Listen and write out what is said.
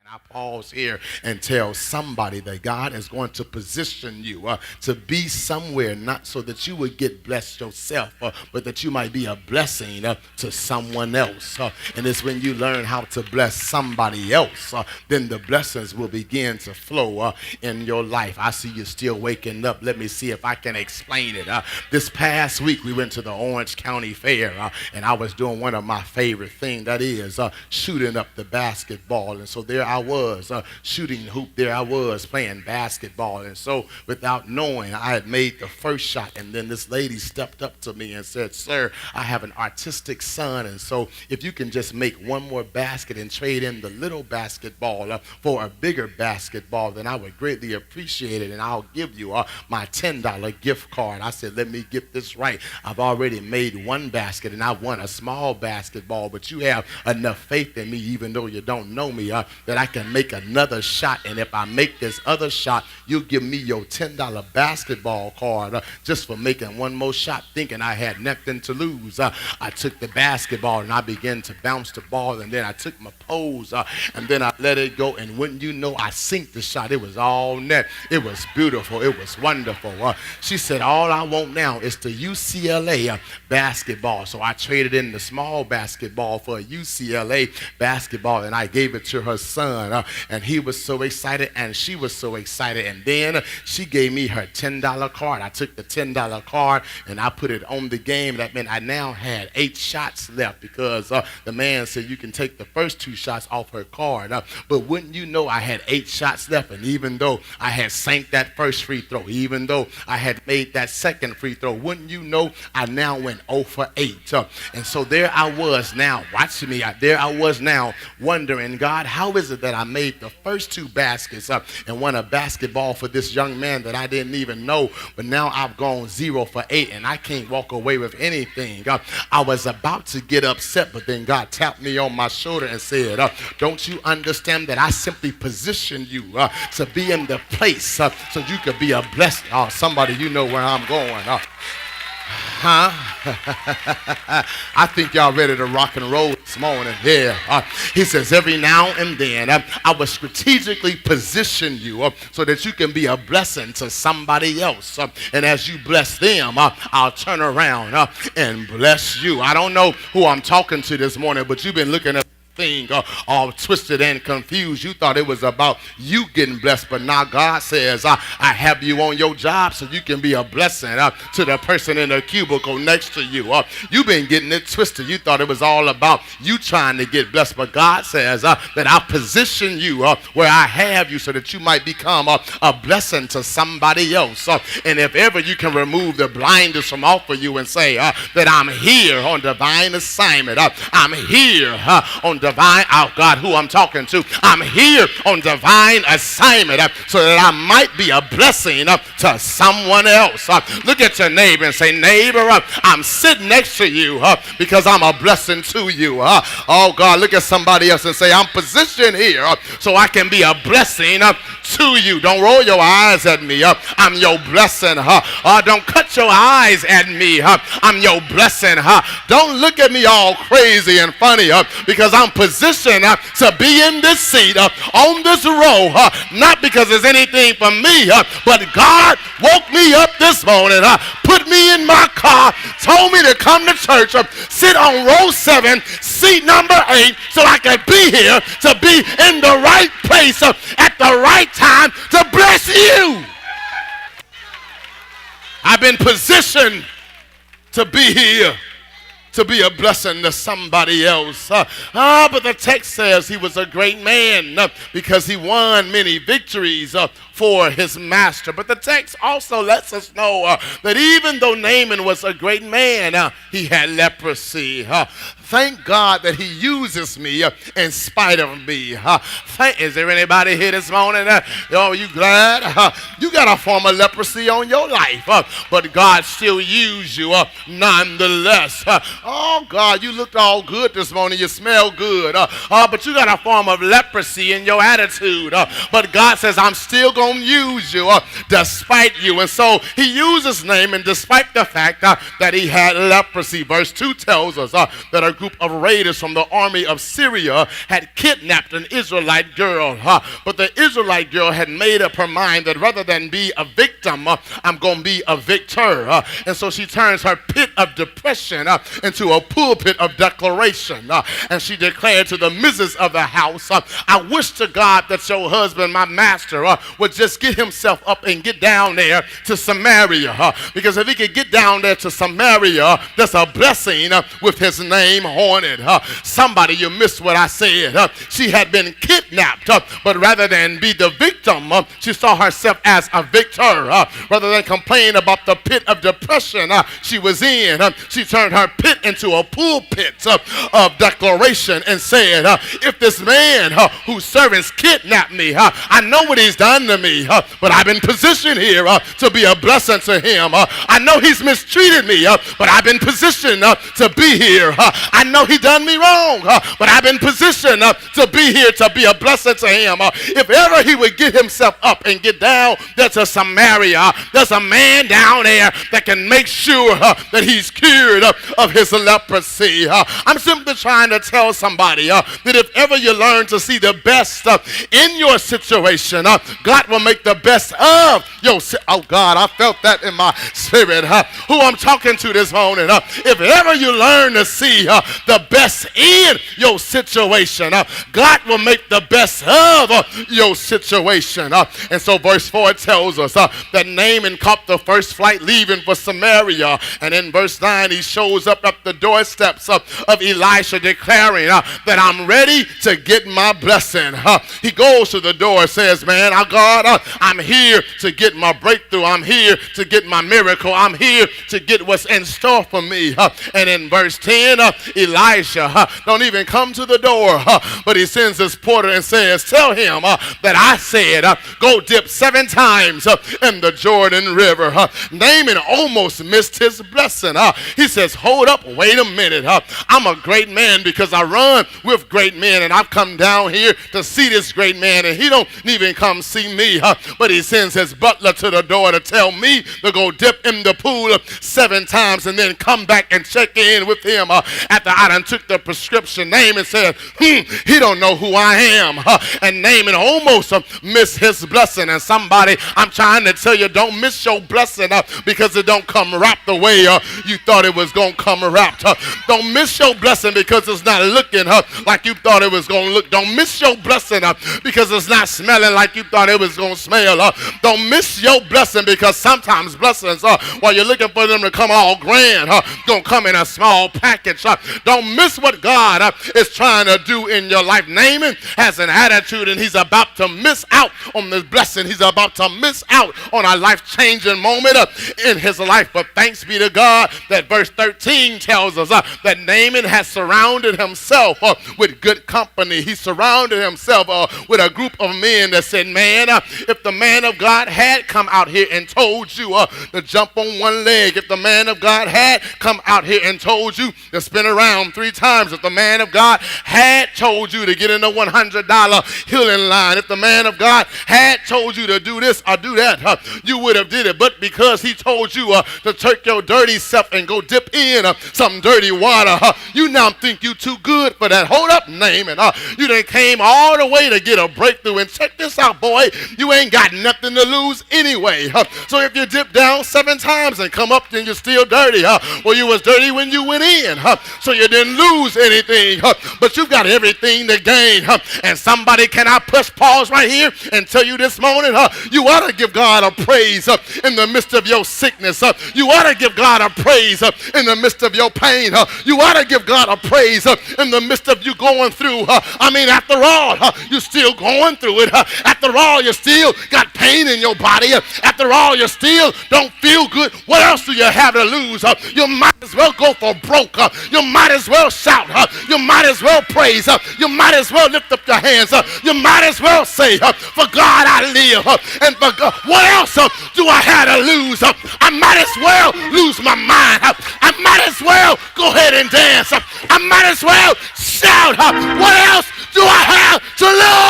I pause here and tell somebody that God is going to position you to be somewhere, not so that you would get blessed yourself, but that you might be a blessing to someone else. And it's when you learn how to bless somebody else, then the blessings will begin to flow in your life. I see you still waking up. Let me see if I can explain it. This past week, we went to the Orange County Fair, and I was doing one of my favorite things, that is shooting up the basketball. And so there I was shooting hoop. There I was playing basketball. And so without knowing, I had made the first shot. And then this lady stepped up to me and said, "Sir, I have an artistic son. And so if you can just make one more basket and trade in the little basketball for a bigger basketball, then I would greatly appreciate it. And I'll give you my $10 gift card." I said, "Let me get this right. I've already made one basket and I won a small basketball, but you have enough faith in me, even though you don't know me, that I can make another shot. And if I make this other shot, you'll give me your $10 basketball card just for making one more shot," thinking I had nothing to lose. I took the basketball and I began to bounce the ball, and then I took my pose and then I let it go. And wouldn't you know, I sinked the shot. It was all net. It was beautiful. It was wonderful. She said, "All I want now is the UCLA basketball." So I traded in the small basketball for a UCLA basketball, and I gave it to her son, and he was so excited and she was so excited. And then she gave me her $10 card. I took the $10 card and I put it on the game. That meant I now had 8 shots left, because the man said you can take the first 2 shots off her card. But wouldn't you know, I had 8 shots left, and even though I had sank that first free throw, even though I had made that second free throw, wouldn't you know, I now went 0 for 8. And so there I was now, watching me, there I was now wondering, "God, how is it that I made the first 2 baskets and won a basketball for this young man that I didn't even know, but now I've gone 0 for 8 and I can't walk away with anything?" I was about to get upset, but then God tapped me on my shoulder and said, "Don't you understand that I simply positioned you to be in the place so you could be a blessing?" Oh, somebody, you know where I'm going. Huh? I think y'all ready to rock and roll this morning. Yeah. He says, "Every now and then I will strategically position you so that you can be a blessing to somebody else. And as you bless them, I'll turn around and bless you." I don't know who I'm talking to this morning, but you've been looking at thing all twisted and confused. You thought it was about you getting blessed, but now God says, I have you on your job so you can be a blessing to the person in the cubicle next to you. You've been getting it twisted. You thought it was all about you trying to get blessed, but God says that I position you where I have you so that you might become a blessing to somebody else. And if ever you can remove the blinders from off of you and say that I'm here on divine assignment, I'm here on divine, oh God, who I'm talking to, I'm here on divine assignment so that I might be a blessing to someone else. Look at your neighbor and say, "Neighbor, I'm sitting next to you because I'm a blessing to you." Oh God, look at somebody else and say, "I'm positioned here so I can be a blessing to you." Don't roll your eyes at me. I'm your blessing. Don't cut your eyes at me. I'm your blessing. Don't look at me all crazy and funny because I'm positioned to be in this seat on this row, not because there's anything for me, but God woke me up this morning, put me in my car, told me to come to church, sit on row 7, seat number 8, so I could be here to be in the right place at the right time to bless you. I've been positioned to be here to be a blessing to somebody else. But the text says he was a great man because he won many victories for his master. But the text also lets us know that even though Naaman was a great man, he had leprosy. Thank God that he uses me in spite of me. Is there anybody here this morning? Oh, you glad? You got a form of leprosy on your life, but God still used you nonetheless. Oh, God, you looked all good this morning. You smell good. But you got a form of leprosy in your attitude. But God says, I'm still going to use you despite you. And so he uses Naaman despite the fact that he had leprosy. Verse 2 tells us that a group of raiders from the army of Syria had kidnapped an Israelite girl. But the Israelite girl had made up her mind that rather than be a victim, I'm going to be a victor. And so she turns her pit of depression into a pulpit of declaration. And she declared to the missus of the house, I wish to God that your husband, my master, would just get himself up and get down there to Samaria. Because if he could get down there to Samaria, that's a blessing with his name on it. Somebody, you missed what I said. She had been kidnapped, but rather than be the victim, she saw herself as a victor. Rather than complain about the pit of depression she was in, she turned her pit into a pulpit of declaration and said, if this man whose servants kidnapped me, I know what he's done to me, but I've been positioned here to be a blessing to him. I know he's mistreated me, but I've been positioned to be here. I know he done me wrong, but I've been positioned to be here to be a blessing to him. If ever he would get himself up and get down there to Samaria, there's a man down there that can make sure that he's cured of his leprosy. I'm simply trying to tell somebody that if ever you learn to see the best in your situation, God will make the best of your oh God, I felt that in my spirit. Who I'm talking to this morning. If ever you learn to see the best in your situation, God will make the best of your situation. And so verse 4 tells us that Naaman caught the first flight leaving for Samaria. And in verse 9 he shows up at the doorsteps of Elisha declaring that I'm ready to get my blessing. He goes to the door, says, man, God, I'm here to get my breakthrough. I'm here to get my miracle. I'm here to get what's in store for me. And in verse 10, Elisha don't even come to the door, but he sends his porter and says, tell him that I said, go dip 7 times in the Jordan River. Naaman almost missed his blessing. He says, hold up, wait a minute. I'm a great man because I run with great men, and I've come down here to see this great man, and he don't even come see me. But he sends his butler to the door to tell me to go dip in the pool 7 times and then come back and check in with him. After I done took the prescription, Naaman said, he don't know who I am. And Naaman almost missed his blessing. And somebody, I'm trying to tell you, don't miss your blessing because it don't come wrapped the way you thought it was going to come wrapped. Don't miss your blessing because it's not looking like you thought it was going to look. Don't miss your blessing because it's not smelling like you thought it was going to smell. Don't miss your blessing because sometimes blessings, while you're looking for them to come all grand, don't come in a small package. Don't miss what God is trying to do in your life. Naaman has an attitude and he's about to miss out on this blessing. He's about to miss out on a life-changing moment in his life. But thanks be to God that verse 13 tells us that Naaman has surrounded himself with good company. He surrounded himself with a group of men that said, man, if the man of God had come out here and told you to jump on one leg, if the man of God had come out here and told you to spin around 3 times, if the man of God had told you to get in a $100 healing line, if the man of God had told you to do this or do that, you would have did it. But because he told you to take your dirty self and go dip in some dirty water, you now think you too good for that. Hold up, Naaman. You done came all the way to get a breakthrough, and check this out, boy. You ain't got nothing to lose anyway. So if you dip down 7 times and come up, then you're still dirty. Well, you was dirty when you went in, so you didn't lose anything, but you've got everything to gain. And somebody, can I push pause right here and tell you this morning, you ought to give God a praise in the midst of your sickness. You ought to give God a praise in the midst of your pain. You ought to give God a praise in the midst of you going through. I mean, after all, you're still going through it. After all, you still got pain in your body. After all, you still don't feel good. What else do you have to lose? You might as well go for broke. You might as well shout. You might as well praise. You might as well lift up your hands. You might as well say, for God I live. And for God, what else do I have to lose? I might as well lose my mind. I might as well go ahead and dance. I might as well shout. What else do I have to lose?